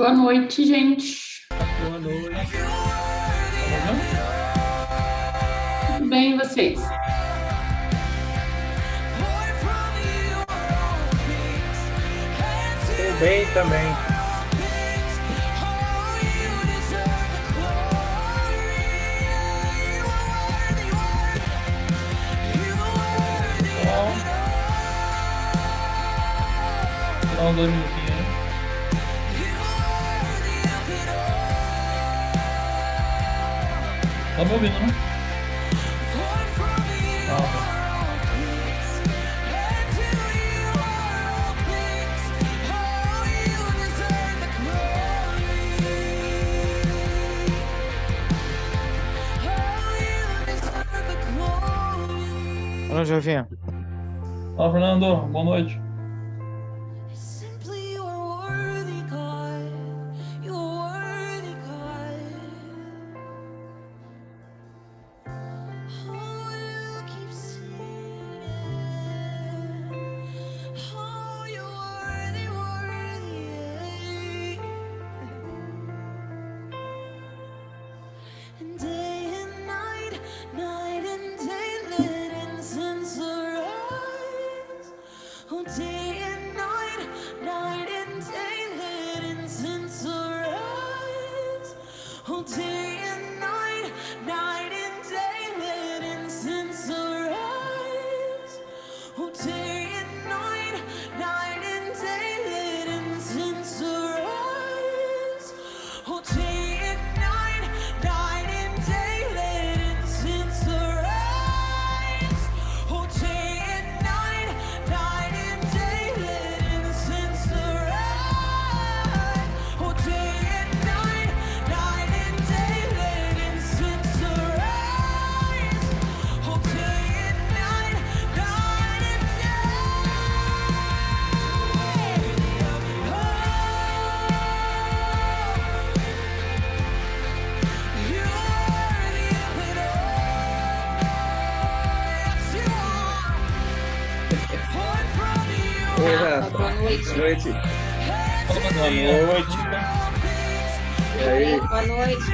Boa noite, gente. Boa noite. Tudo bem, e vocês? Estou bem também. Só 2 minutinhos. Tá me ouvindo, né? Olá, Jovinha. Fala, Fernando. Boa noite. Oi, Rafa. Boa noite. Boa noite. Boa noite. E aí? Boa noite.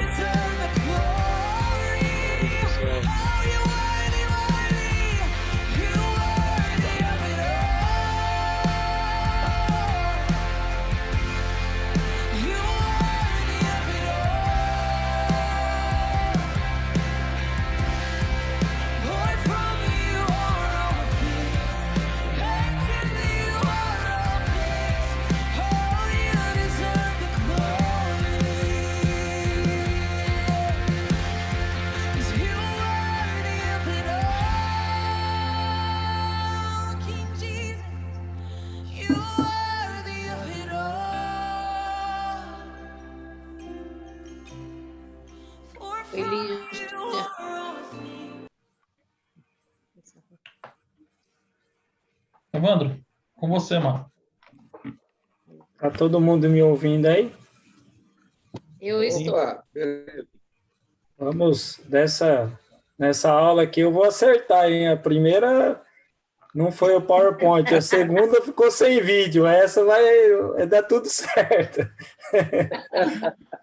Evandro, com você, mano. Tá todo mundo me ouvindo aí? Eu estou. Opa, beleza. Vamos nessa aula aqui, eu vou acertar, hein? A primeira não foi o PowerPoint, a segunda ficou sem vídeo, essa vai dar tudo certo.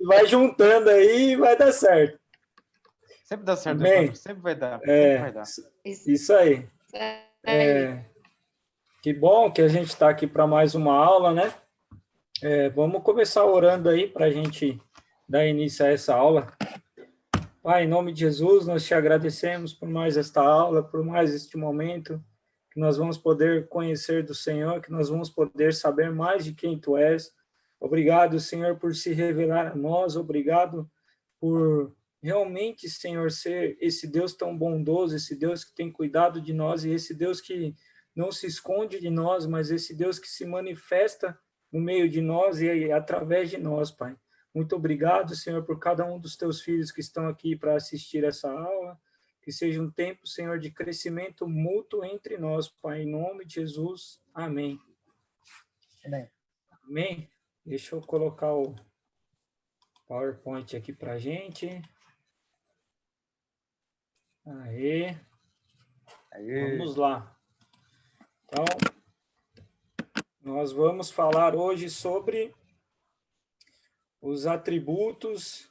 Vai juntando aí e vai dar certo. Sempre dá certo, Bem, Evandro. Sempre vai dar. Sempre vai dar. Isso aí. Que bom que a gente está aqui para mais uma aula, né? Vamos começar orando aí para a gente dar início a essa aula. Pai, em nome de Jesus, nós te agradecemos por mais esta aula, por mais este momento, que nós vamos poder conhecer do Senhor, que nós vamos poder saber mais de quem Tu és. Obrigado, Senhor, por se revelar a nós, obrigado por realmente, Senhor, ser esse Deus tão bondoso, esse Deus que tem cuidado de nós e esse Deus que não se esconde de nós, mas esse Deus que se manifesta no meio de nós e através de nós, Pai. Muito obrigado, Senhor, por cada um dos teus filhos que estão aqui para assistir essa aula. Que seja um tempo, Senhor, de crescimento mútuo entre nós, Pai. Em nome de Jesus. Amém. Amém. Amém. Deixa eu colocar o PowerPoint aqui para a gente. Aê. Vamos lá. Então, nós vamos falar hoje sobre os atributos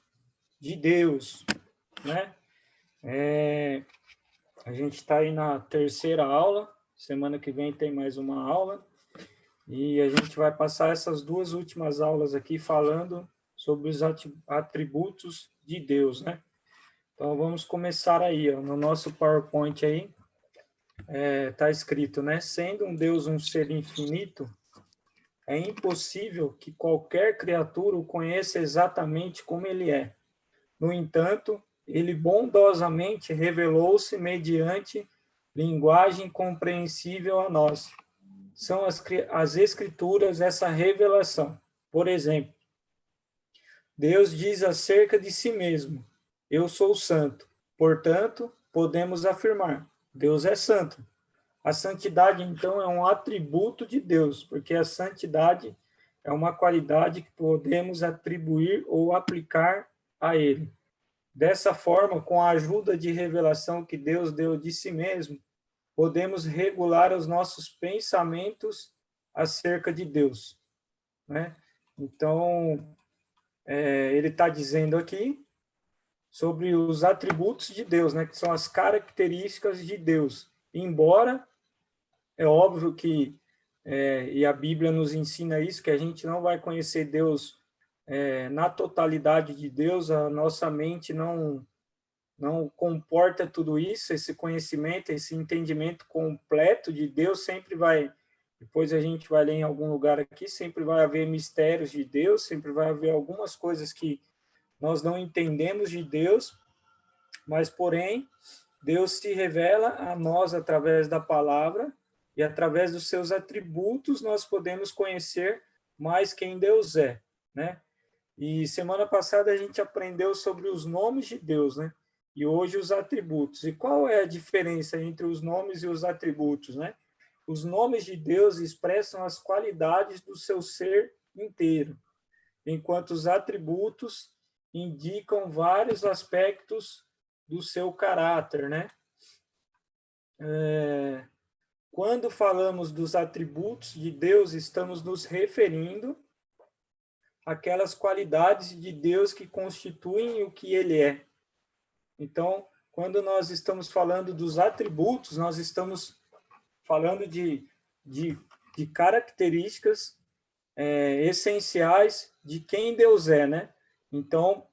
de Deus, né? A gente está aí na terceira aula, semana que vem tem mais uma aula, e a gente vai passar essas duas últimas aulas aqui falando sobre os atributos de Deus, né? Então, vamos começar aí, ó, no nosso PowerPoint aí, tá escrito, né? Sendo um Deus um ser infinito, é impossível que qualquer criatura o conheça exatamente como ele é. No entanto, ele bondosamente revelou-se mediante linguagem compreensível a nós. São as Escrituras essa revelação. Por exemplo, Deus diz acerca de si mesmo: eu sou santo. Portanto, podemos afirmar: Deus é santo. A santidade, então, é um atributo de Deus, porque a santidade é uma qualidade que podemos atribuir ou aplicar a Ele. Dessa forma, com a ajuda de revelação que Deus deu de si mesmo, podemos regular os nossos pensamentos acerca de Deus, né? Então, ele está dizendo aqui sobre os atributos de Deus, né? Que são as características de Deus. Embora, é óbvio que, e a Bíblia nos ensina isso, que a gente não vai conhecer Deus na totalidade de Deus, a nossa mente não comporta tudo isso, esse conhecimento, esse entendimento completo de Deus sempre vai, depois a gente vai ler em algum lugar aqui, sempre vai haver mistérios de Deus, sempre vai haver algumas coisas que nós não entendemos de Deus, mas, porém, Deus se revela a nós através da palavra e através dos seus atributos nós podemos conhecer mais quem Deus é, né? E semana passada a gente aprendeu sobre os nomes de Deus, né? E hoje os atributos. E qual é a diferença entre os nomes e os atributos, né? Os nomes de Deus expressam as qualidades do seu ser inteiro, enquanto os atributos indicam vários aspectos do seu caráter, né? Quando falamos dos atributos de Deus, estamos nos referindo àquelas qualidades de Deus que constituem o que ele é. Então, quando nós estamos falando dos atributos, nós estamos falando de características essenciais de quem Deus é, né? Então,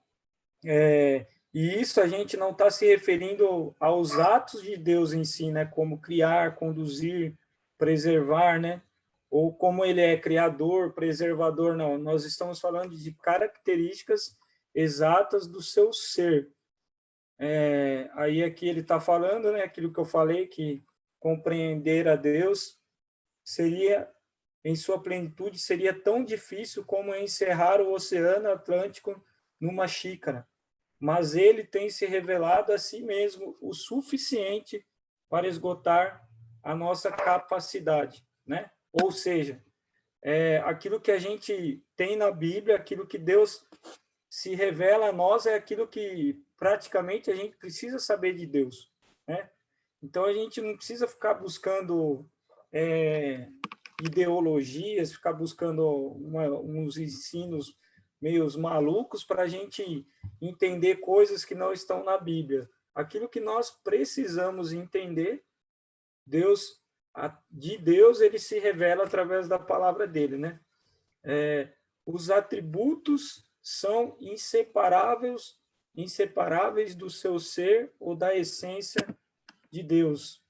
e isso a gente não está se referindo aos atos de Deus em si, né? Como criar, conduzir, preservar, né? Ou como ele é criador, preservador, não. Nós estamos falando de características exatas do seu ser. Aí aqui ele está falando, né? Aquilo que eu falei, que compreender a Deus seria, em sua plenitude, seria tão difícil como encerrar o Oceano Atlântico numa xícara. Mas ele tem se revelado a si mesmo o suficiente para esgotar a nossa capacidade, né? Ou seja, aquilo que a gente tem na Bíblia, aquilo que Deus se revela a nós, é aquilo que praticamente a gente precisa saber de Deus, né? Então a gente não precisa ficar buscando ideologias, ficar buscando uns ensinos meio malucos para a gente entender coisas que não estão na Bíblia. Aquilo que nós precisamos entender, de Deus, ele se revela através da palavra dele, né? Os atributos são inseparáveis do seu ser ou da essência de Deus,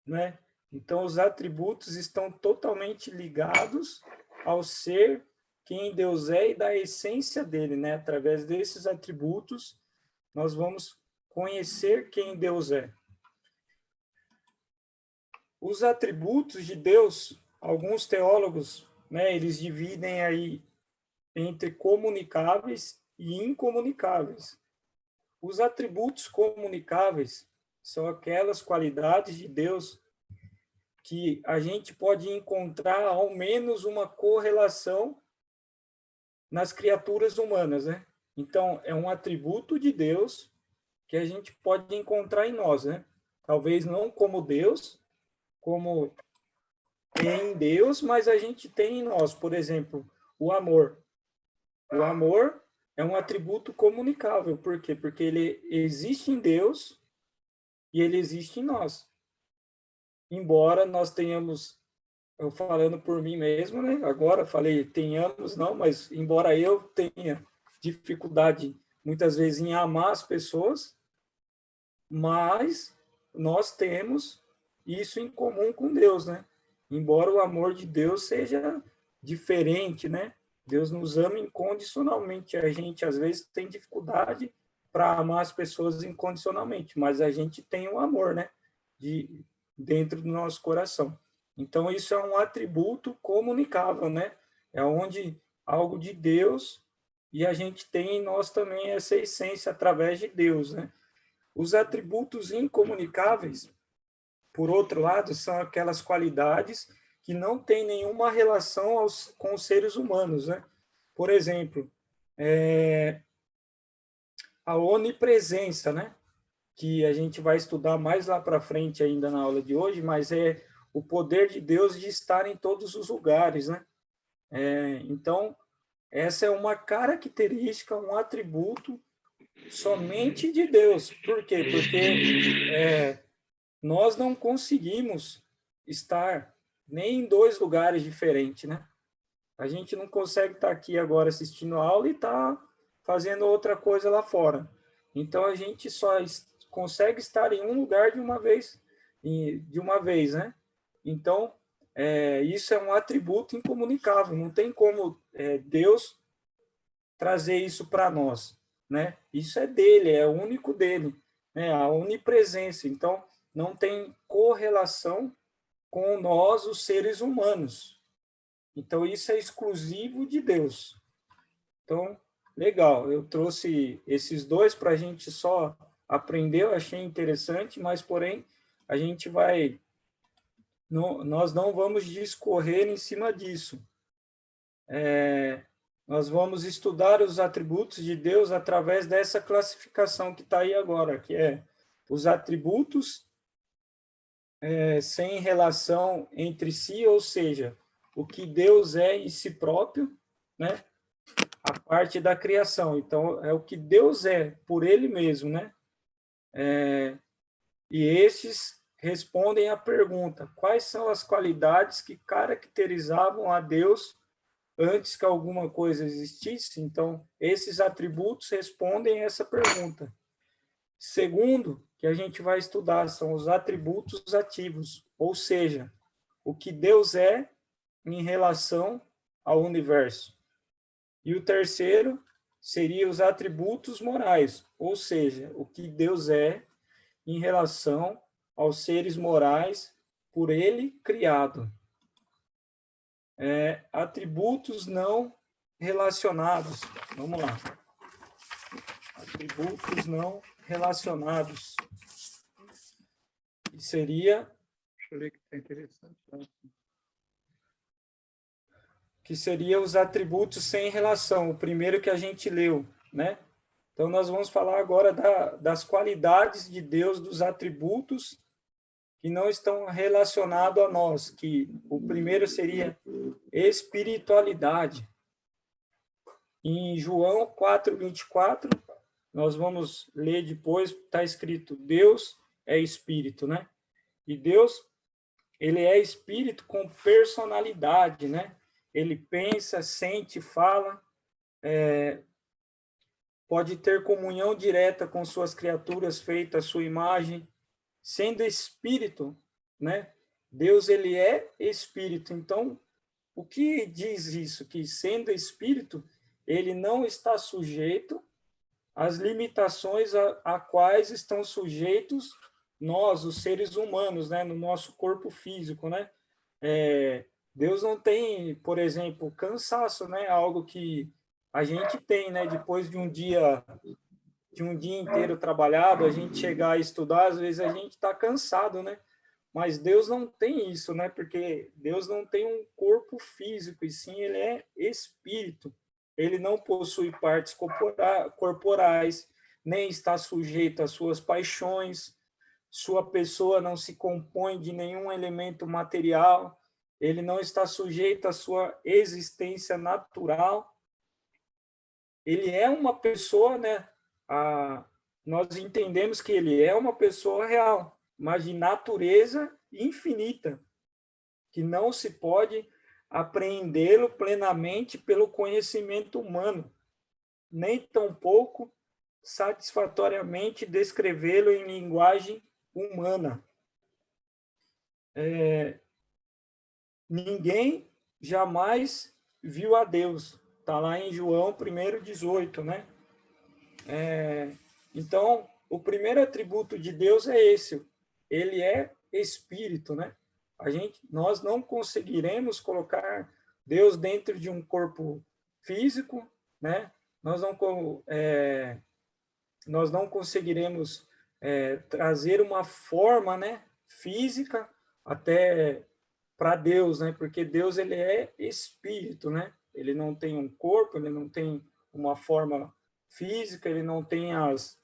né? Então, os atributos estão totalmente ligados ao ser, quem Deus é e da essência dele, né? Através desses atributos, nós vamos conhecer quem Deus é. Os atributos de Deus, alguns teólogos, né, eles dividem aí entre comunicáveis e incomunicáveis. Os atributos comunicáveis são aquelas qualidades de Deus que a gente pode encontrar ao menos uma correlação nas criaturas humanas, né? Então, é um atributo de Deus que a gente pode encontrar em nós, né? Talvez não como Deus, como em Deus, mas a gente tem em nós, por exemplo, o amor. O amor é um atributo comunicável. Por quê? Porque ele existe em Deus e ele existe em nós. Embora nós tenhamos, eu falando por mim mesmo, né? Agora falei tenhamos, não, mas embora eu tenha dificuldade muitas vezes em amar as pessoas, mas nós temos isso em comum com Deus, né? Embora o amor de Deus seja diferente, né? Deus nos ama incondicionalmente. A gente, às vezes, tem dificuldade para amar as pessoas incondicionalmente, mas a gente tem o amor, né? Dentro do nosso coração. Então, isso é um atributo comunicável, né? É onde algo de Deus e a gente tem em nós também essa essência através de Deus, né? Os atributos incomunicáveis, por outro lado, são aquelas qualidades que não têm nenhuma relação com os seres humanos, né? Por exemplo, a onipresença, né? Que a gente vai estudar mais lá para frente ainda na aula de hoje, mas é o poder de Deus de estar em todos os lugares, né? Então, essa é uma característica, um atributo somente de Deus. Por quê? Porque nós não conseguimos estar nem em dois lugares diferentes, né? A gente não consegue estar aqui agora assistindo a aula e estar fazendo outra coisa lá fora. Então, a gente só consegue estar em um lugar de uma vez, né? Então, isso é um atributo incomunicável. Não tem como Deus trazer isso para nós, né? Isso é dele, é único dele, né? A onipresença. Então, não tem correlação com nós, os seres humanos. Então, isso é exclusivo de Deus. Então, legal. Eu trouxe esses dois para a gente só aprender, eu achei interessante, mas, porém, a gente vai... nós não vamos discorrer em cima disso. Nós vamos estudar os atributos de Deus através dessa classificação que está aí agora, que é os atributos sem relação entre si, ou seja, o que Deus é em si próprio, né? A parte da criação. Então, é o que Deus é por ele mesmo, né? E estes respondem à pergunta: quais são as qualidades que caracterizavam a Deus antes que alguma coisa existisse? Então, esses atributos respondem essa pergunta. Segundo, que a gente vai estudar, são os atributos ativos, ou seja, o que Deus é em relação ao universo. E o terceiro seria os atributos morais, ou seja, o que Deus é em relação aos seres morais por ele criado. Atributos não relacionados. Vamos lá. Atributos não relacionados. Que seria... Deixa eu ver que está interessante. Que seria os atributos sem relação, o primeiro que a gente leu, né? Então, nós vamos falar agora das qualidades de Deus, dos atributos que não estão relacionados a nós, que o primeiro seria espiritualidade. Em João 4:24, nós vamos ler depois, está escrito, Deus é espírito, né? E Deus, ele é espírito com personalidade, né? Ele pensa, sente, fala, pode ter comunhão direta com suas criaturas feitas à sua imagem, sendo espírito, né? Deus, ele é espírito. Então, o que diz isso? Que sendo espírito, ele não está sujeito às limitações a quais estão sujeitos nós, os seres humanos, né? No nosso corpo físico, né? Deus não tem, por exemplo, cansaço, né? Algo que a gente tem, né? Depois de um dia inteiro trabalhado, a gente chegar a estudar, às vezes a gente está cansado, né? Mas Deus não tem isso, né? Porque Deus não tem um corpo físico, e sim ele é espírito. Ele não possui partes corporais, nem está sujeito às suas paixões, sua pessoa não se compõe de nenhum elemento material, ele não está sujeito à sua existência natural, ele é uma pessoa, né? Nós entendemos que ele é uma pessoa real, mas de natureza infinita, que não se pode apreendê-lo plenamente pelo conhecimento humano, nem tampouco satisfatoriamente descrevê-lo em linguagem humana. Ninguém jamais viu a Deus. Está lá em João 1:18, né? Então, o primeiro atributo de Deus é esse. Ele é espírito, né? Nós não conseguiremos colocar Deus dentro de um corpo físico, né? Nós não conseguiremos trazer uma forma, né, física até para Deus, né? Porque Deus, ele é espírito, né? Ele não tem um corpo, ele não tem uma forma física, ele não tem as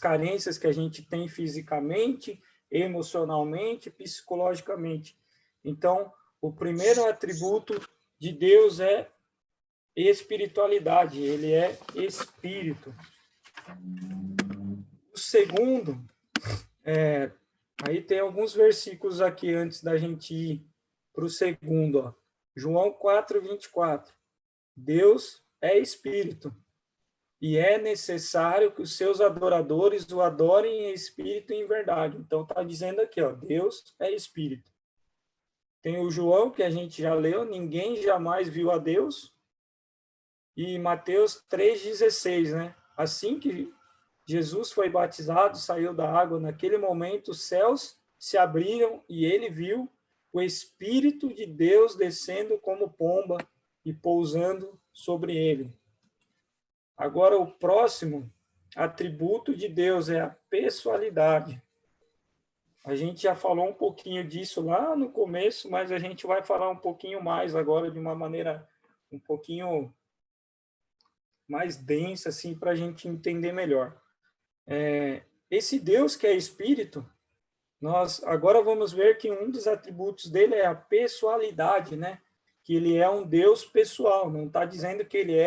carências que a gente tem fisicamente, emocionalmente, psicologicamente. Então, o primeiro atributo de Deus é espiritualidade, ele é espírito. O segundo, aí tem alguns versículos aqui antes da gente ir para o segundo, ó. João 4:24. Deus é espírito, e é necessário que os seus adoradores o adorem em espírito e em verdade. Então, está dizendo aqui, ó, Deus é espírito. Tem o João, que a gente já leu, ninguém jamais viu a Deus. E Mateus 3:16, né? Assim que Jesus foi batizado, saiu da água, naquele momento os céus se abriram e ele viu o Espírito de Deus descendo como pomba e pousando sobre ele. Agora, o próximo atributo de Deus é a pessoalidade. A gente já falou um pouquinho disso lá no começo, mas a gente vai falar um pouquinho mais agora, de uma maneira um pouquinho mais densa, assim, para a gente entender melhor. Esse Deus que é espírito, nós agora vamos ver que um dos atributos dele é a pessoalidade, né? Que ele é um Deus pessoal, não está dizendo que ele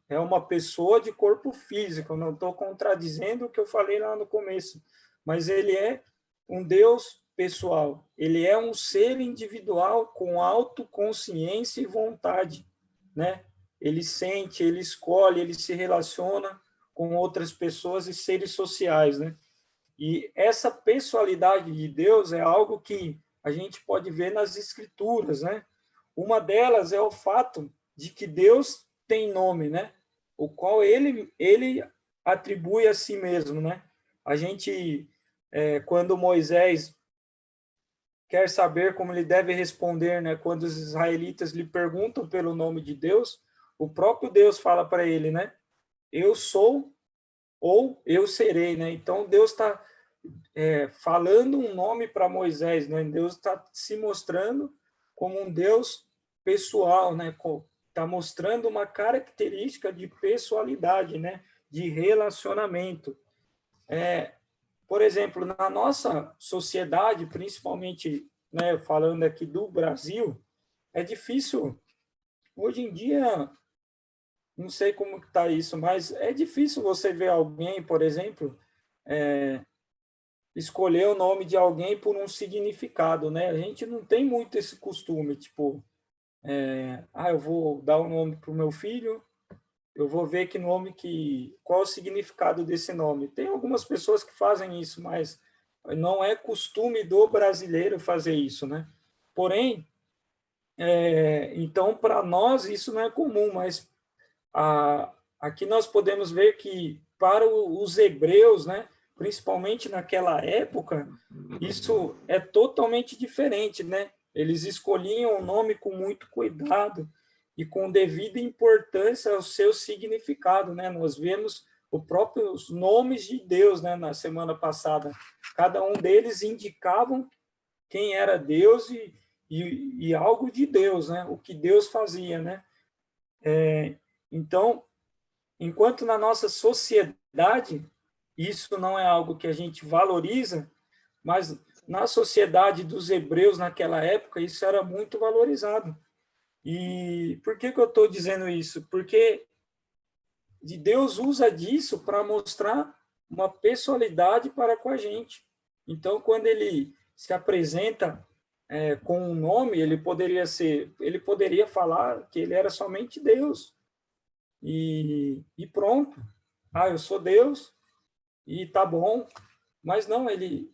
é uma pessoa de corpo físico, eu não estou contradizendo o que eu falei lá no começo, mas ele é um Deus pessoal, ele é um ser individual com autoconsciência e vontade, né? Ele sente, ele escolhe, ele se relaciona com outras pessoas e seres sociais, né? E essa pessoalidade de Deus é algo que a gente pode ver nas Escrituras, né? Uma delas é o fato de que Deus tem nome, né? O qual ele atribui a si mesmo, né? A gente, quando Moisés quer saber como ele deve responder, né? Quando os israelitas lhe perguntam pelo nome de Deus, o próprio Deus fala para ele, né? Eu sou ou eu serei, né? Então, Deus está falando um nome para Moisés, né? Deus está se mostrando como um Deus pessoal, né? Está mostrando uma característica de pessoalidade, né? De relacionamento. Por exemplo, na nossa sociedade, principalmente, né, falando aqui do Brasil, é difícil, hoje em dia, não sei como está isso, mas é difícil você ver alguém, por exemplo, escolher o nome de alguém por um significado, né? A gente não tem muito esse costume, tipo, eu vou dar um nome para o meu filho, eu vou ver qual é o significado desse nome. Tem algumas pessoas que fazem isso, mas não é costume do brasileiro fazer isso, né? Porém, então, para nós, isso não é comum, mas aqui nós podemos ver que para os hebreus, né, principalmente naquela época, isso é totalmente diferente, né? Eles escolhiam o nome com muito cuidado e com devida importância ao seu significado, né? Nós vemos os próprios nomes de Deus, né, na semana passada. Cada um deles indicavam quem era Deus e algo de Deus, né? O que Deus fazia, né? Então, enquanto na nossa sociedade isso não é algo que a gente valoriza, mas na sociedade dos hebreus naquela época isso era muito valorizado. E por que eu estou dizendo isso? Porque Deus usa disso para mostrar uma pessoalidade para com a gente. Então, quando ele se apresenta com um nome, ele poderia falar que ele era somente Deus. E pronto. Ah, eu sou Deus e tá bom. Mas não, ele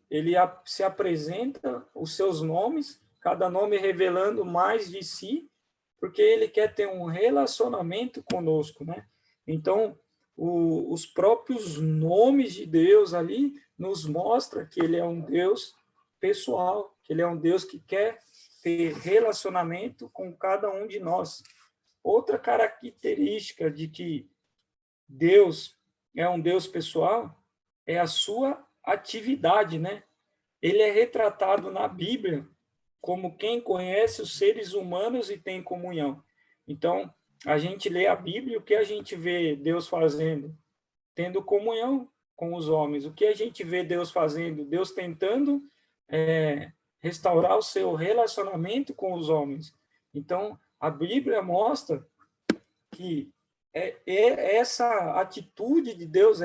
se apresenta os seus nomes, cada nome revelando mais de si, porque ele quer ter um relacionamento conosco, né? Então, os próprios nomes de Deus ali nos mostra que ele é um Deus pessoal, que ele é um Deus que quer ter relacionamento com cada um de nós. Outra característica de que Deus é um Deus pessoal é a sua atividade, né? Ele é retratado na Bíblia como quem conhece os seres humanos e tem comunhão. Então, a gente lê a Bíblia, o que a gente vê Deus fazendo? Tendo comunhão com os homens. O que a gente vê Deus fazendo? Deus tentando restaurar o seu relacionamento com os homens. Então, a Bíblia mostra que essa atitude de Deus,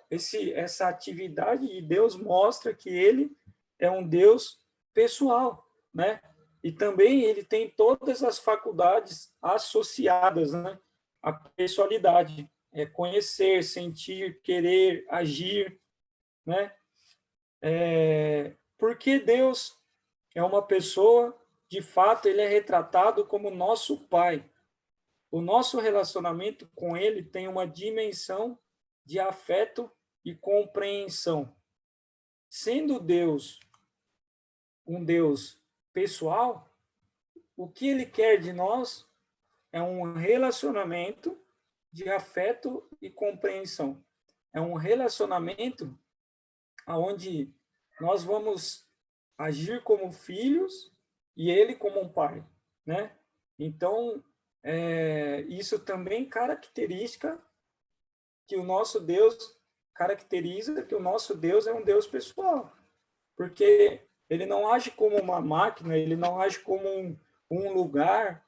essa atividade de Deus mostra que ele é um Deus pessoal, né? E também ele tem todas as faculdades associadas, né, à pessoalidade. É conhecer, sentir, querer, agir, né? Porque Deus é uma pessoa, de fato, ele é retratado como nosso Pai. O nosso relacionamento com ele tem uma dimensão de afeto e compreensão. Sendo Deus um Deus pessoal, o que ele quer de nós é um relacionamento de afeto e compreensão. É um relacionamento onde nós vamos agir como filhos e ele como um pai, né? Então, isso também caracteriza que o nosso Deus é um Deus pessoal, porque ele não age como uma máquina, ele não age como um lugar,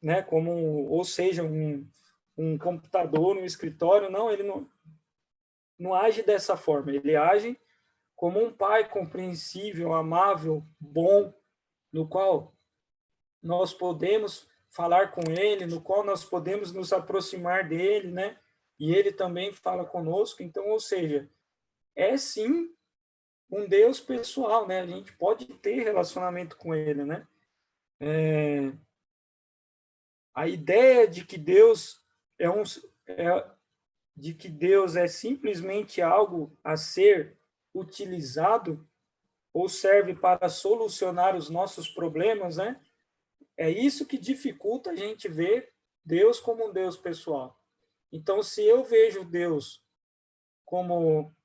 né? Ou seja, um computador, um escritório, não, ele não age dessa forma, ele age como um pai compreensível, amável, bom, no qual nós podemos falar com ele, no qual nós podemos nos aproximar dele, né? E ele também fala conosco. Então, ou seja, é sim um Deus pessoal, né? A gente pode ter relacionamento com ele, né? A ideia de que Deus é simplesmente algo a ser utilizado ou serve para solucionar os nossos problemas, né? É isso que dificulta a gente ver Deus como um Deus pessoal. Então, se eu vejo Deus como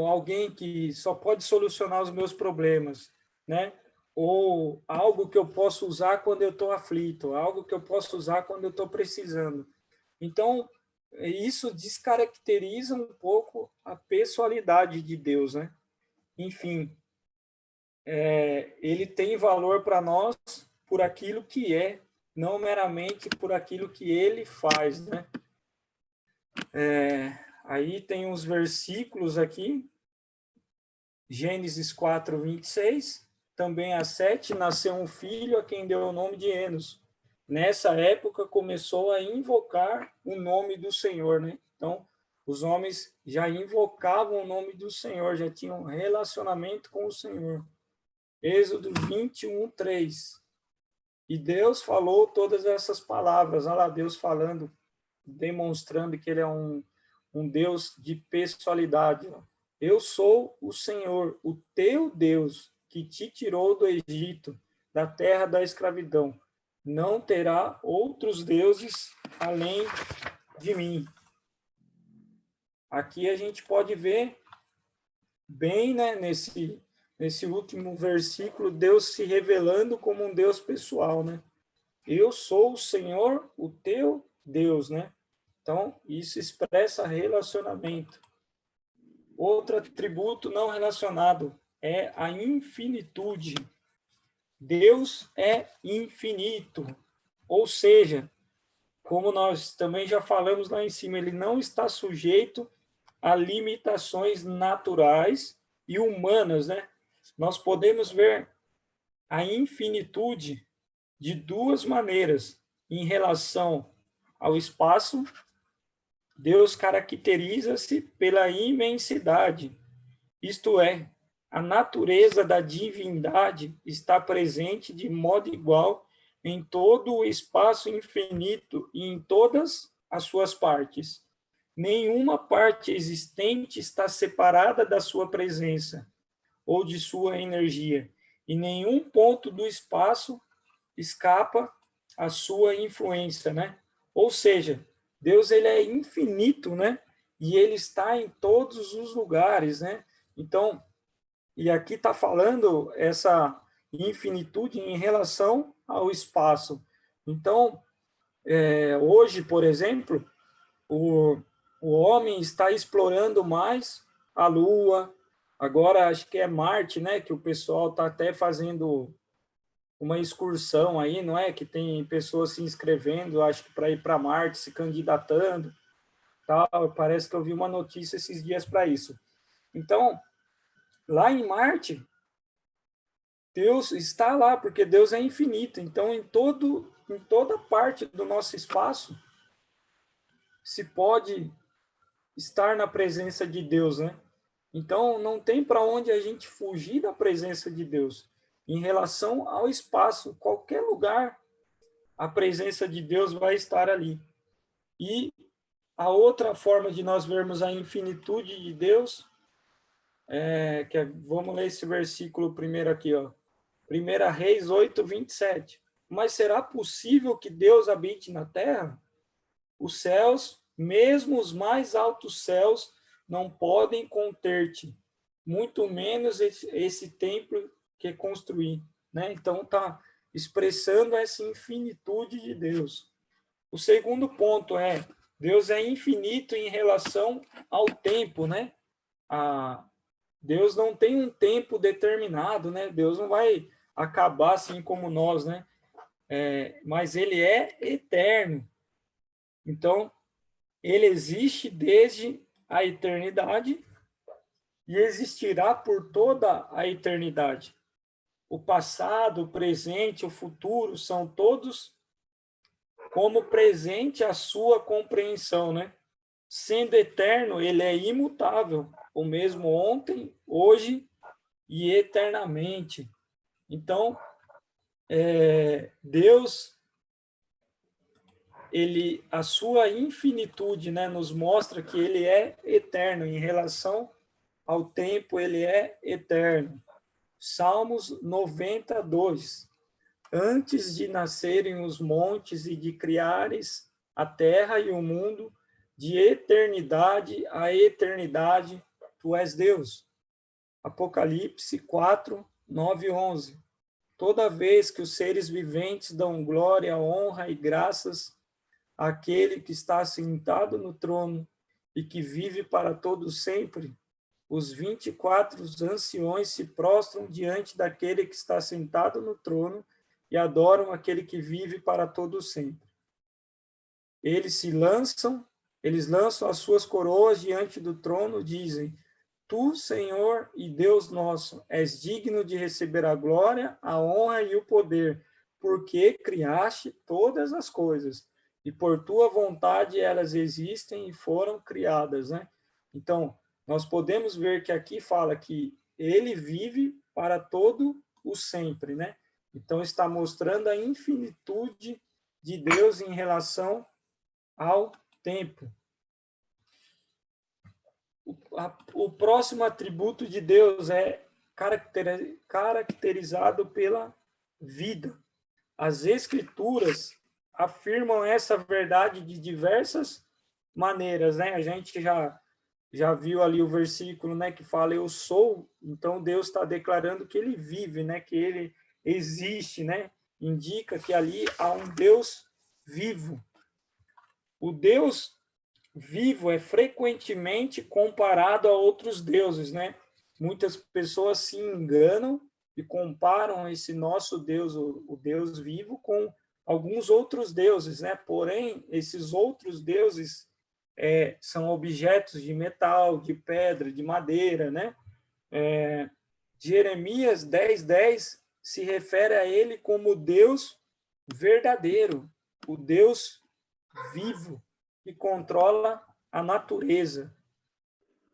alguém que só pode solucionar os meus problemas, né? Ou algo que eu posso usar quando eu estou aflito, algo que eu posso usar quando eu estou precisando. Então, isso descaracteriza um pouco a pessoalidade de Deus, né? Enfim, ele tem valor para nós por aquilo que é, não meramente por aquilo que ele faz, né? Aí tem uns versículos aqui, Gênesis 4, 26, também às 7, nasceu um filho a quem deu o nome de Enos. Nessa época começou a invocar o nome do Senhor, né? Então, os homens já invocavam o nome do Senhor, já tinham um relacionamento com o Senhor. Êxodo 21, 3. E Deus falou todas essas palavras, olha lá, Deus falando, demonstrando que ele é um Deus de pessoalidade. Eu sou o Senhor, o teu Deus, que te tirou do Egito, da terra da escravidão. Não terá outros deuses além de mim. Aqui a gente pode ver bem, né, nesse último versículo, Deus se revelando como um Deus pessoal, né? Eu sou o Senhor, o teu Deus, né? Então, isso expressa relacionamento. Outro atributo não relacionado é a infinitude. Deus é infinito, ou seja, como nós também já falamos lá em cima, ele não está sujeito a limitações naturais e humanas, né? Nós podemos ver a infinitude de duas maneiras. Em relação ao espaço, Deus caracteriza-se pela imensidade, isto é, a natureza da divindade está presente de modo igual em todo o espaço infinito e em todas as suas partes. Nenhuma parte existente está separada da sua presença ou de sua energia, e nenhum ponto do espaço escapa à sua influência, né? Ou seja, Deus ele é infinito, né? E ele está em todos os lugares, né? Então, e aqui está falando essa infinitude em relação ao espaço. Então, hoje, por exemplo, o homem está explorando mais a Lua. Agora, acho que é Marte, né? Que o pessoal está até fazendo uma excursão aí, não é? Que tem pessoas se inscrevendo, acho que para ir para Marte, se candidatando, tal. Parece que eu vi uma notícia esses dias para isso. Então, lá em Marte, Deus está lá, porque Deus é infinito. Então, em toda parte do nosso espaço, se pode estar na presença de Deus, né? Então, não tem para onde a gente fugir da presença de Deus. Em relação ao espaço, qualquer lugar, a presença de Deus vai estar ali. E a outra forma de nós vermos a infinitude de Deus, vamos ler esse versículo primeiro aqui, ó. 1 Reis 8, 27. Mas será possível que Deus habite na terra? Os céus, mesmo os mais altos céus, não podem conter-te, muito menos esse templo que construí, né? Então está expressando essa infinitude de Deus. O segundo ponto é Deus é infinito em relação ao tempo, né? Deus não tem um tempo determinado, né? Deus não vai acabar assim como nós, né? Mas ele é eterno. Então, ele existe desde a eternidade e existirá por toda a eternidade. O passado, o presente, o futuro são todos como presente à sua compreensão, né? Sendo eterno, ele é imutável, o mesmo ontem, hoje e eternamente. Então, Deus, a sua infinitude, né, nos mostra que ele é eterno. Em relação ao tempo, ele é eterno. Salmos 92. Antes de nascerem os montes e de criares a terra e o mundo, de eternidade a eternidade, tu és Deus. Apocalipse 4, 9 e 11. Toda vez que os seres viventes dão glória, honra e graças àquele que está sentado no trono e que vive para todo sempre, os 24 anciões se prostram diante daquele que está sentado no trono e adoram aquele que vive para todo sempre. Eles lançam as suas coroas diante do trono, dizem: Tu, Senhor e Deus nosso, és digno de receber a glória, a honra e o poder, porque criaste todas as coisas, e por tua vontade elas existem e foram criadas, né? Então, nós podemos ver que aqui fala que ele vive para todo o sempre, né? Então, está mostrando a infinitude de Deus em relação ao tempo. O próximo atributo de Deus é caracterizado pela vida. As Escrituras afirmam essa verdade de diversas maneiras, né? A gente já viu ali o versículo, né, que fala eu sou. Então Deus está declarando que ele vive, né, que ele existe, né? Indica que ali há um Deus vivo. O Deus vivo é frequentemente comparado a outros deuses, né? Muitas pessoas se enganam e comparam esse nosso Deus, o Deus vivo, com alguns outros deuses, né? Porém, esses outros deuses são objetos de metal, de pedra, de madeira, né? Jeremias 10:10 se refere a ele como Deus verdadeiro, o Deus vivo, que controla a natureza.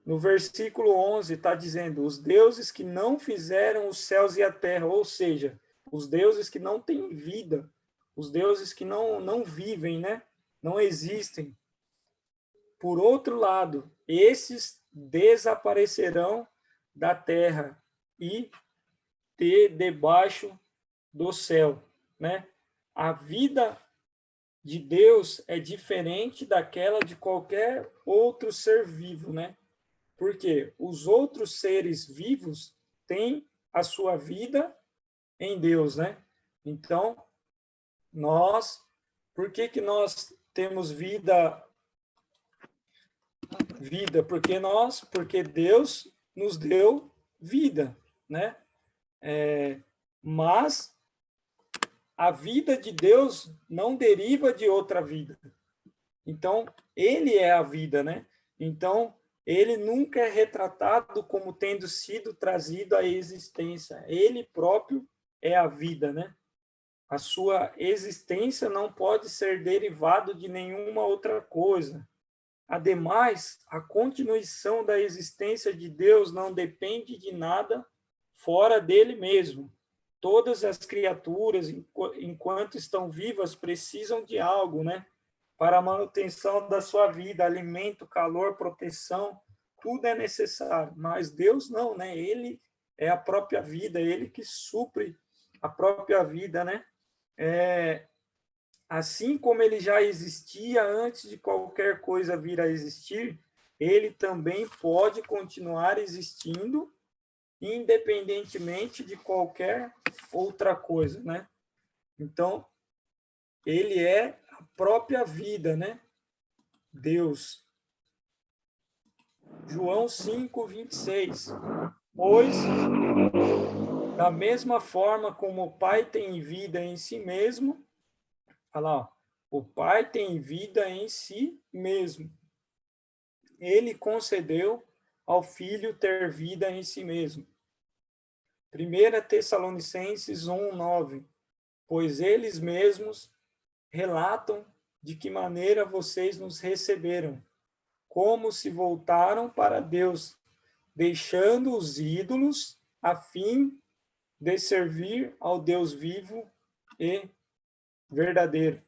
No versículo 11 está dizendo, os deuses que não fizeram os céus e a terra, ou seja, os deuses que não têm vida, os deuses que não vivem, né? Não existem. Por outro lado, esses desaparecerão da terra e debaixo do céu, né? A vida de Deus é diferente daquela de qualquer outro ser vivo, né? Porque os outros seres vivos têm a sua vida em Deus, né? Então, por que nós temos vida? Porque Deus nos deu vida, né? Mas a vida de Deus não deriva de outra vida. Então, ele é a vida, né? Então, ele nunca é retratado como tendo sido trazido à existência. Ele próprio é a vida, né? A sua existência não pode ser derivado de nenhuma outra coisa. Ademais, a continuação da existência de Deus não depende de nada fora dele mesmo. Todas as criaturas, enquanto estão vivas, precisam de algo, né? Para a manutenção da sua vida, alimento, calor, proteção, tudo é necessário. Mas Deus não, né? Ele é a própria vida, ele que supre a própria vida, né? Assim como ele já existia antes de qualquer coisa vir a existir, ele também pode continuar existindo independentemente de qualquer outra coisa, né? Então, ele é a própria vida, né? Deus. João 5:26. Pois, da mesma forma como o Pai tem vida em si mesmo, olha lá, ó, o Pai tem vida em si mesmo. Ele concedeu ao Filho ter vida em si mesmo. 1 Tessalonicenses 1:9. Pois eles mesmos relatam de que maneira vocês nos receberam, como se voltaram para Deus, deixando os ídolos a fim de servir ao Deus vivo e verdadeiro.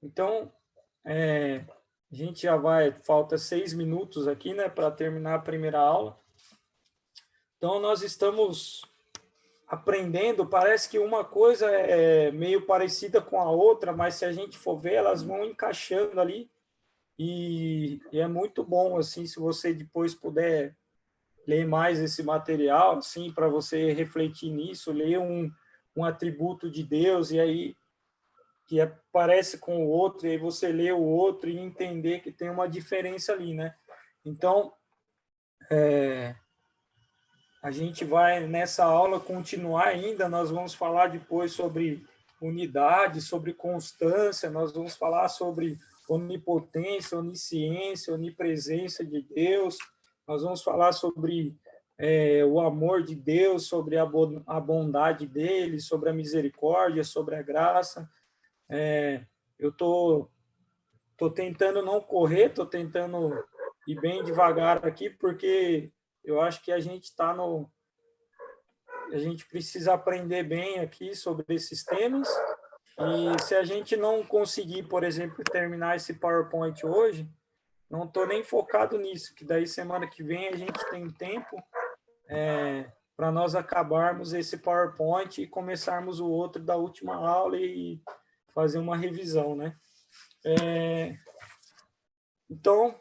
Então, a gente já falta 6 minutos aqui, né, para terminar a primeira aula. Então, nós estamos aprendendo, parece que uma coisa é meio parecida com a outra, mas se a gente for ver, elas vão encaixando ali, e é muito bom, assim, se você depois puder ler mais esse material, assim, para você refletir nisso, ler um atributo de Deus, e aí que parece com o outro, e aí você lê o outro e entender que tem uma diferença ali, né? Então, a gente vai, nessa aula, continuar ainda, nós vamos falar depois sobre unidade, sobre constância, nós vamos falar sobre onipotência, onisciência, onipresença de Deus, nós vamos falar sobre o amor de Deus, sobre a bondade dele, sobre a misericórdia, sobre a graça. Eu tô tentando não correr, tô tentando ir bem devagar aqui, porque eu acho que a gente a gente precisa aprender bem aqui sobre esses temas, e se a gente não conseguir, por exemplo, terminar esse PowerPoint hoje, não estou nem focado nisso, que daí semana que vem a gente tem tempo para nós acabarmos esse PowerPoint e começarmos o outro da última aula e fazer uma revisão, né? Então,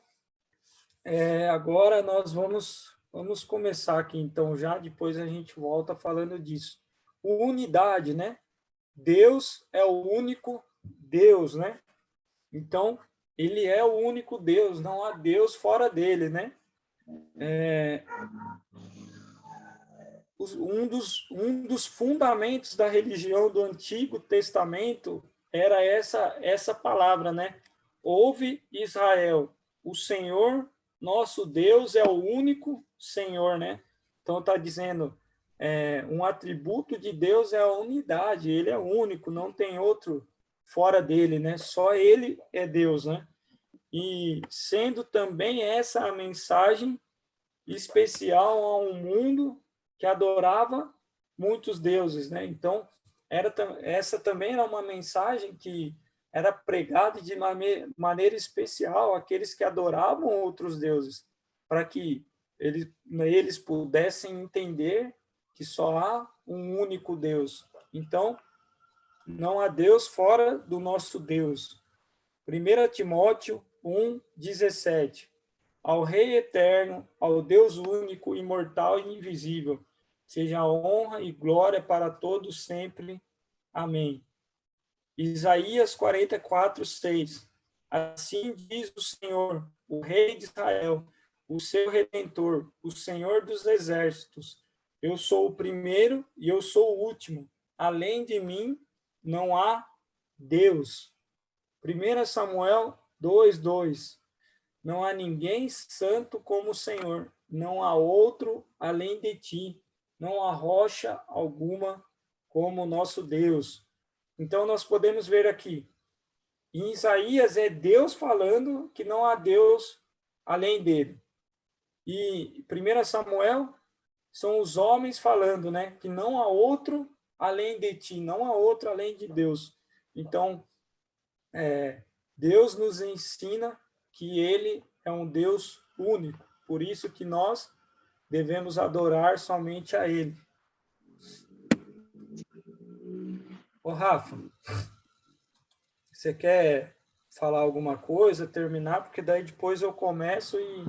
agora nós vamos começar aqui, então, já, depois a gente volta falando disso. Unidade, né? Deus é o único Deus, né? Então, ele é o único Deus, não há Deus fora dele, né? Um dos fundamentos da religião do Antigo Testamento era essa palavra, né? Ouve, Israel, o Senhor, nosso Deus, é o único Senhor, né? Então está dizendo, um atributo de Deus é a unidade, ele é único, não tem outro fora dele, né? Só ele é Deus, né? E sendo também essa a mensagem especial a um mundo que adorava muitos deuses, né? Então, essa também era uma mensagem que era pregada de maneira especial àqueles que adoravam outros deuses, para que eles pudessem entender que só há um único Deus. Então, não há Deus fora do nosso Deus. 1 Timóteo 1:17. Ao Rei eterno, ao Deus único, imortal e invisível, seja honra e glória para todos sempre. Amém. Isaías 44:6. Assim diz o Senhor, o Rei de Israel, o seu Redentor, o Senhor dos exércitos. Eu sou o primeiro e eu sou o último. Além de mim, não há Deus. 1 Samuel 2:2. Não há ninguém santo como o Senhor. Não há outro além de ti. Não há rocha alguma como o nosso Deus. Então, nós podemos ver aqui, em Isaías é Deus falando que não há Deus além dele. E 1 Samuel são os homens falando, né, que não há outro além de ti, não há outro além de Deus. Então, Deus nos ensina que ele é um Deus único, por isso que nós devemos adorar somente a ele. Ô, Rafa, você quer falar alguma coisa, terminar? Porque daí depois eu começo e...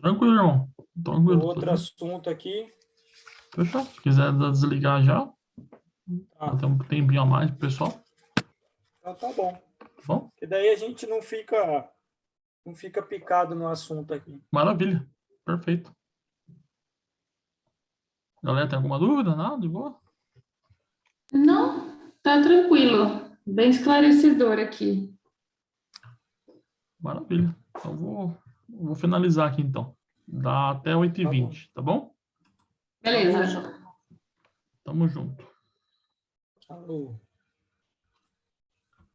Tranquilo, irmão. Tranquilo. Outro assunto aqui. Fechou. Se quiser desligar já, tem um tempinho a mais pro pessoal. Então tá bom. Tá bom? Porque daí a gente não fica picado no assunto aqui. Maravilha. Perfeito. Galera, tem alguma dúvida? Nada? De boa? Não, tá tranquilo. Bem esclarecedor aqui. Maravilha. Então, vou finalizar aqui, então. Dá até 8h20, tá bom? Beleza. Tamo junto. Alô.